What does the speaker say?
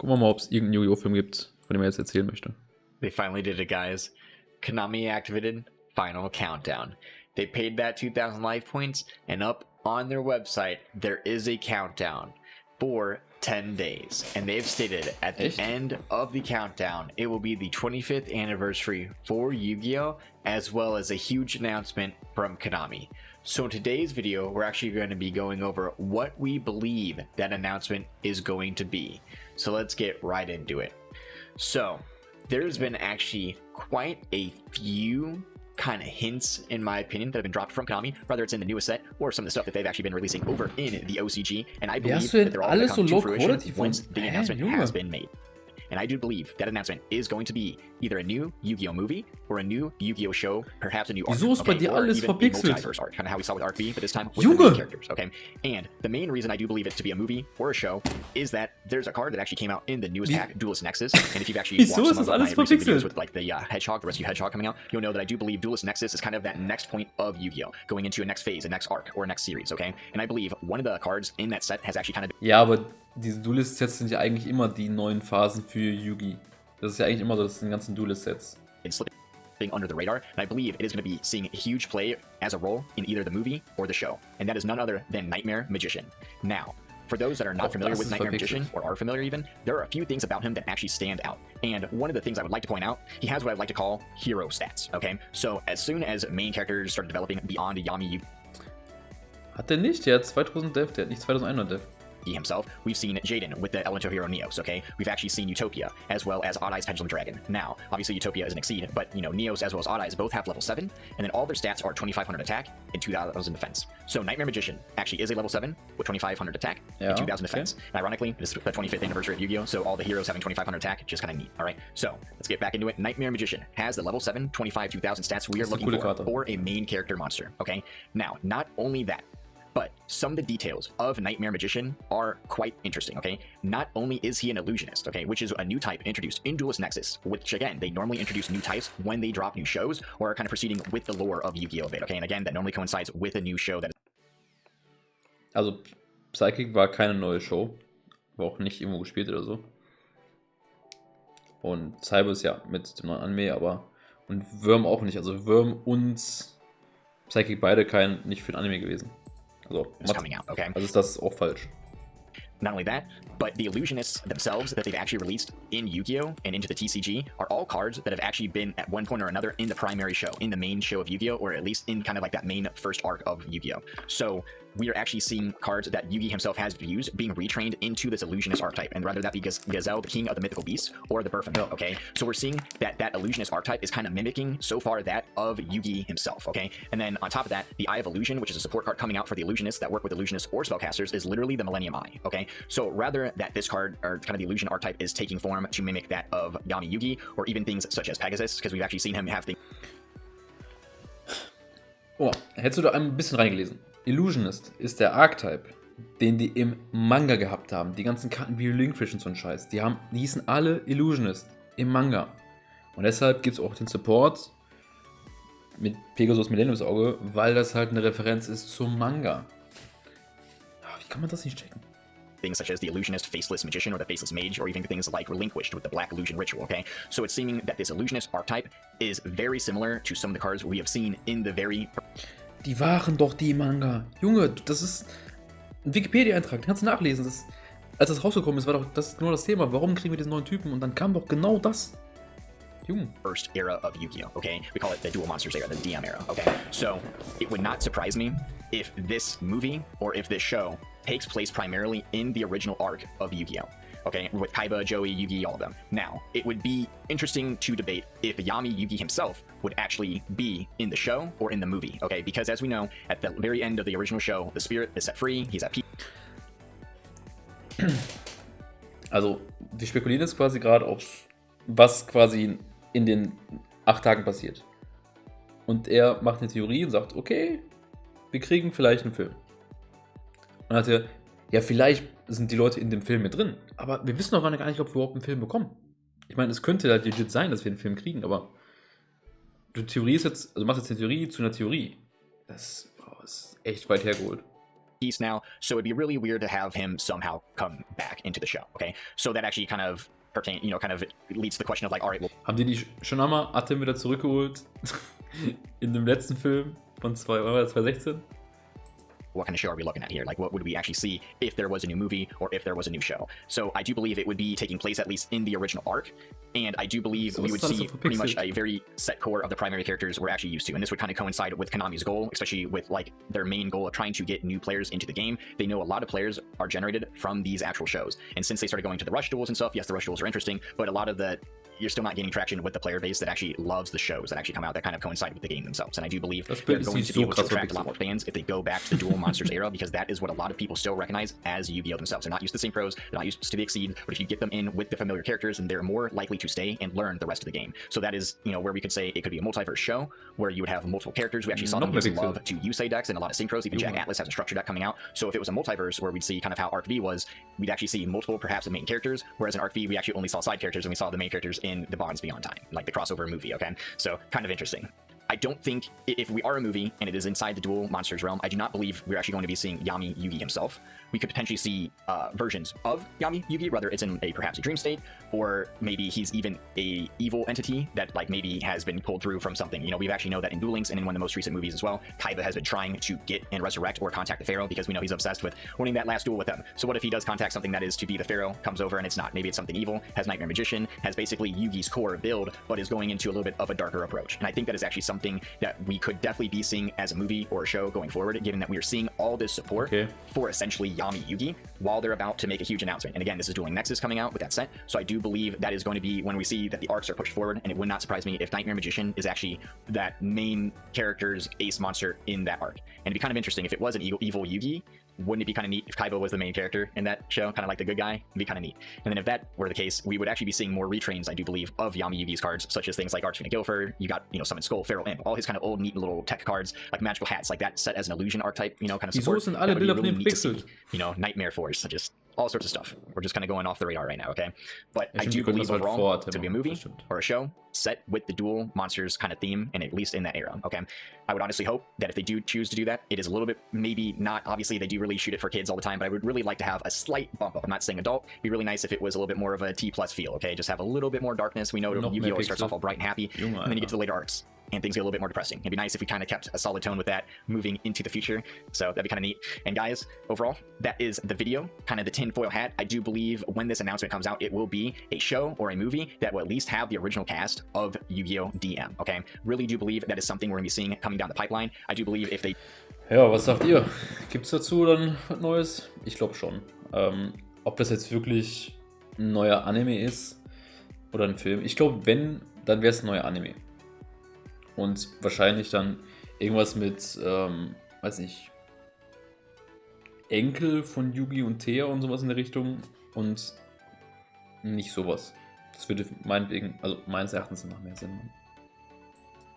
Gucken wir mal, ob es irgendeinen Yu-Gi-Oh!-Film gibt, von dem er jetzt erzählen möchte. They finally did it, guys. Konami activated Final Countdown. They paid that 2,000 life points, and up on their website, there is a countdown for 10 days. And they've stated at the end of the countdown, it will be the 25th anniversary for Yu-Gi-Oh!, as well as a huge announcement from Konami. So in today's video, we're actually going to be going over what we believe that announcement is going to be. So let's get right into it. So there's been actually quite a few kind of hints, in my opinion, that have been dropped from Konami, whether it's in the newest set or some of the stuff that they've actually been releasing over in the OCG, and I believe that they're all going to come to fruition once the announcement has been made. And I do believe that announcement is going to be either a new Yu-Gi-Oh! Movie or a new Yu-Gi-Oh! Show, perhaps a new arc. Wieso ist bei dir alles verpixelt? Multiverse arc, kind of how we saw with Arc B, but this time with the main characters, okay? And the main reason I do believe it to be a movie or a show is that there's a card that actually came out in the newest pack, Duelist Nexus, and if you've actually watched some of my recent videos with like the Hedgehog, the Rescue Hedgehog coming out, you'll know that I do believe Duelist Nexus is kind of that next point of Yu-Gi-Oh! Going into a next phase, a next arc, or a next series, okay? And I believe one of the cards in that set has actually kind of... Ja, aber diese Duelist-Sets sind ja eigentlich immer die neuen Phasen für Yu-Gi. Das ist ja eigentlich immer so, das sind die ganzen Duelist-Sets. It's slipping under the radar, and I believe it is going to be seeing a huge play as a role in either the movie or the show, and that is none other than Nightmare Magician. Now, for those that are not familiar with Nightmare Magician, or are familiar even, there are a few things about him that actually stand out. And one of the things I would like to point out, he has what I'd like to call hero stats, okay? So as soon as main characters started developing beyond Yami Hat der nicht? Der hat 2000 Def, der hat nicht 2100 Def. himself, we've seen Jaden with the Elemental Hero Neos, okay? We've actually seen Utopia, as well as Odd Eye's Pendulum Dragon. Now, obviously Utopia is an Exceed, but, you know, Neos as well as Odd Eyes both have level 7, and then all their stats are 2500 attack and 2000 defense. So Nightmare Magician actually is a level 7 with 2500 attack and 2000 defense. And ironically, this is the 25th anniversary of Yu-Gi-Oh!, so all the heroes having 2500 attack, just kind of neat, alright? So, let's get back into it. Nightmare Magician has the level 7, 25, 2000 stats we are looking for a main character monster, okay? Now, not only that, but some of the details of Nightmare Magician are quite interesting, okay? Not only is he an illusionist, okay, which is a new type introduced in Duelist Nexus, which again, they normally introduce new types when they drop new shows or are kind of proceeding with the lore of Yu-Gi-Oh! A bit, okay? And again, that normally coincides with a new show that is... Also, Psychic war keine neue Show. War auch nicht irgendwo gespielt oder so. Und Cyber ist ja mit dem neuen Anime, aber... Und Worm auch nicht. Also Worm und Psychic beide nicht für den Anime gewesen. Also, coming out, okay? Also ist das auch falsch. Not only that, but the illusionists themselves that they've actually released in Yu-Gi-Oh! And into the TCG are all cards that have actually been at one point or another in the primary show, in the main show of Yu-Gi-Oh! Or at least in kind of like that main first arc of Yu-Gi-Oh! So we are actually seeing cards that Yugi himself has used being retrained into this illusionist archetype, and whether that be Gazelle, the king of the mythical beasts, or the Burfin, okay? So we're seeing that illusionist archetype is kind of mimicking so far that of Yugi himself, okay? And then on top of that, the Eye of Illusion, which is a support card coming out for the illusionists that work with illusionists or spellcasters, is literally the Millennium Eye, okay? So rather that this card, or kind of the illusion archetype, is taking form to mimic that of Yami Yugi, or even things such as Pegasus, because we've actually seen him have things... Oh, hättest du da ein bisschen reingelesen? Illusionist ist der Archetype, den die im Manga gehabt haben. Die ganzen Karten wie Linkfish und so ein Scheiß. Die hießen alle Illusionist im Manga. Und deshalb gibt es auch den Support mit Pegasus Millenniums Auge, weil das halt eine Referenz ist zum Manga. Wie kann man das nicht checken? Things such as the illusionist faceless magician or the faceless mage, or even things like relinquished with the black illusion ritual, okay? So it's seeming that this illusionist archetype is very similar to some of the cards we have seen in the very... Die waren doch die Manga. Junge, das ist ein Wikipedia-Eintrag, den kannst du nachlesen. Als das rausgekommen ist, war doch das genau das Thema. Warum kriegen wir diesen neuen Typen? Und dann kam doch genau das. Junge. First era of Yu-Gi-Oh! Okay? We call it the Dual Monsters era, the DM era, okay? So, it would not surprise me if this movie or if this show takes place primarily in the original arc of Yu-Gi-Oh! Okay, with Kaiba, Joey, Yugi, all of them. Now, it would be interesting to debate if Yami Yugi himself would actually be in the show or in the movie, okay? Because as we know, at the very end of the original show, the spirit is set free, he's at peace. Also, wir spekulieren jetzt quasi gerade auf, was quasi in den 8 Tagen passiert. Und er macht eine Theorie und sagt, okay, wir kriegen vielleicht einen Film. Und dann hat er, ja, vielleicht sind die Leute in dem Film mit drin, aber wir wissen doch gar nicht, ob wir überhaupt einen Film bekommen. Ich meine, es könnte halt legit sein, dass wir einen Film kriegen, aber du machst jetzt eine Theorie zu einer Theorie. Das ist echt weit hergeholt. deceased now, so it'd be really weird to have him somehow come back into the show. Okay, so that actually kind of kind of leads to the question of like, all right, well, Haben die schon einmal Atem wieder zurückgeholt in dem letzten Film von 2016? what kind of show are we looking at here? Like, what would we actually see if there was a new movie or if there was a new show? So I do believe it would be taking place at least in the original arc, and I do believe we would see pretty much a very set core of the primary characters we're actually used to, and this would kind of coincide with Konami's goal, especially with like their main goal of trying to get new players into the game. They know a lot of players are generated from these actual shows, and since they started going to the rush duels and stuff, yes, the rush duels are interesting, but a lot of you're still not gaining traction with the player base that actually loves the shows that actually come out that kind of coincide with the game themselves. And I do believe they're going to be able to attract a lot more fans if they go back to the Duel Monsters era, because that is what a lot of people still recognize as Yu-Gi-Oh! Themselves. They're not used to the same pros, they're not used to the Exceed, but if you get them in with the familiar characters, then they're more likely to stay and learn the rest of the game. So that is, where we could say it could be a multiverse show, where you would have multiple characters. We actually saw them give love to Yusei decks and a lot of synchros. Even Jack Atlas has a structure deck coming out. So if it was a multiverse where we'd see kind of how Arc V was, we'd actually see multiple, perhaps, the main characters, whereas in Arc V, we actually only saw side characters and we saw the main characters in the Bonds Beyond Time, like the crossover movie, okay? So kind of interesting. I don't think, if we are a movie and it is inside the Duel Monsters realm, I do not believe we're actually going to be seeing Yami Yugi himself. We could potentially see versions of Yami Yugi, whether it's in perhaps a dream state, or maybe he's even a evil entity that like maybe has been pulled through from something. We actually know that in Duel Links and in one of the most recent movies as well, Kaiba has been trying to get and resurrect or contact the Pharaoh, because we know he's obsessed with winning that last duel with them. So what if he does contact something that is to be the Pharaoh, comes over and it's not? Maybe it's something evil, has Nightmare Magician, has basically Yugi's core build, but is going into a little bit of a darker approach. And I think that is actually something that we could definitely be seeing as a movie or a show going forward, given that we are seeing all this support for essentially Yami Yugi while they're about to make a huge announcement. And again, this is Dueling Nexus coming out with that set, so I do believe that is going to be when we see that the arcs are pushed forward, and it would not surprise me if Nightmare Magician is actually that main character's ace monster in that arc. And it'd be kind of interesting if it was an evil Yugi. Wouldn't it be kind of neat if Kaiba was the main character in that show, kind of like the good guy? It'd be kind of neat. And then if that were the case, we would actually be seeing more retrains, I do believe, of Yami Yugi's cards, such as things like Archfiend Guilford. You got, Summon Skull, Feral Imp, all his kind of old, neat little tech cards, like magical hats, like that set as an illusion archetype, kind of support. Wieso sind alle Bilder von ihm verpixelt? Nightmare Force, just all sorts of stuff. We're just kind of going off the radar right now, okay? But I do believe overall it's going to be a movie or a show set with the Duel Monsters kind of theme, and at least in that era, okay? I would honestly hope that if they do choose to do that, it is a little bit, maybe not, obviously they do really shoot it for kids all the time, but I would really like to have a slight bump up. I'm not saying adult. It'd be really nice if it was a little bit more of a T+ feel, okay? Just have a little bit more darkness. We know Yu-Gi-Oh! Starts off all bright and happy, and then you get to the later arcs, and things get a little bit more depressing. It'd be nice if we kind of kept a solid tone with that moving into the future, so that'd be kind of neat. And guys, overall, that is the video, kind of the tinfoil hat. I do believe when this announcement comes out, it will be a show or a movie that will at least have the original cast of Yu-Gi-Oh! DM, okay? Really do believe that is something we're going to be seeing coming down the pipeline. I do believe if they... Ja, was sagt ihr? Gibt's dazu dann was Neues? Ich glaube schon. Ob das jetzt wirklich ein neuer Anime ist oder ein Film. Ich glaube, wenn, dann wäre es ein neuer Anime. Und wahrscheinlich dann irgendwas mit, weiß nicht, Enkel von Yugi und Thea und sowas in der Richtung. Und nicht sowas. Das würde meinetwegen, also meines Erachtens nach mehr Sinn machen.